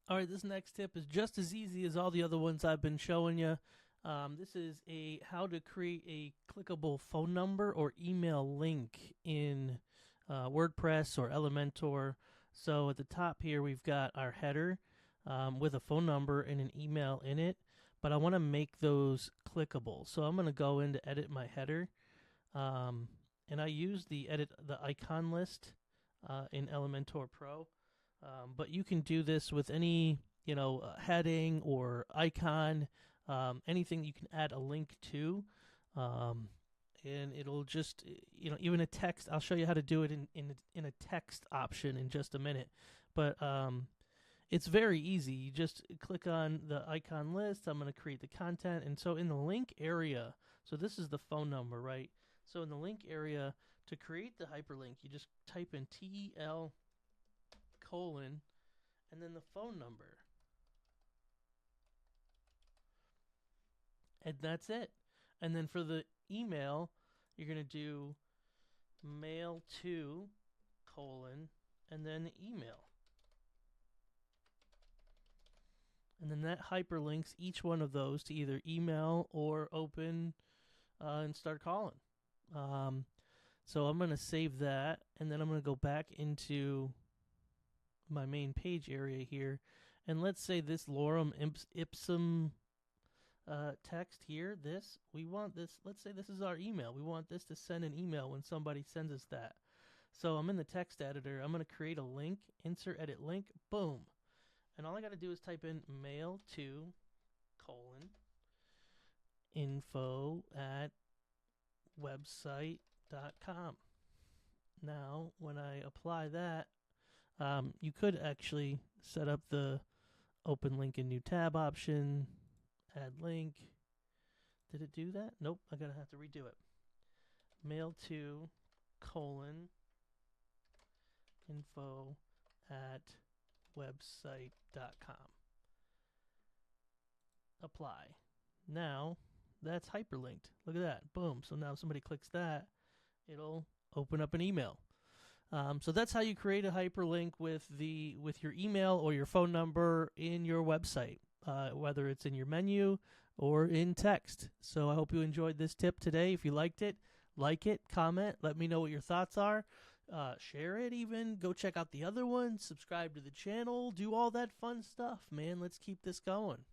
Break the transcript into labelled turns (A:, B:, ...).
A: All right, this next tip is just as easy as all the other ones I've been showing you. This is a how to create a clickable phone number or email link in WordPress or Elementor. So at the top here, we've got our header with a phone number and an email in it, but I want to make those clickable. So I'm going to go in to edit my header, and I use the edit the icon list in Elementor Pro. But you can do this with any, heading or icon, anything you can add a link to. And it'll just, even a text. I'll show you how to do it in a text option in just a minute. But it's very easy. You just click on the icon list. I'm going to create the content. And so in the link area, so this is the phone number, right? So in the link area, to create the hyperlink, you just type in TEL colon and then the phone number, and that's it. And then for the email, you're going to do mail to colon and then email, and then that hyperlinks each one of those to either email or open and start calling. So I'm going to save that, and then I'm going to go back into my main page area here, and let's say this lorem ipsum text here, we want this, let's say this is our email. We want this to send an email when somebody sends us that. So I'm in the text editor. I'm going to create a link, insert edit link, boom. And all I got to do is type in mail to colon info at website.com. Now, when I apply that, you could actually set up the open link in new tab option, add link. Did it do that? Nope, I'm going to have to redo it. Mail to colon info at website.com. Apply. Now, that's hyperlinked. Look at that. Boom. So now if somebody clicks that, it'll open up an email. So that's how you create a hyperlink with your email or your phone number in your website, whether it's in your menu or in text. So I hope you enjoyed this tip today. If you liked it, like it, comment, let me know what your thoughts are. Share it even. Go check out the other ones. Subscribe to the channel. Do all that fun stuff, man. Let's keep this going.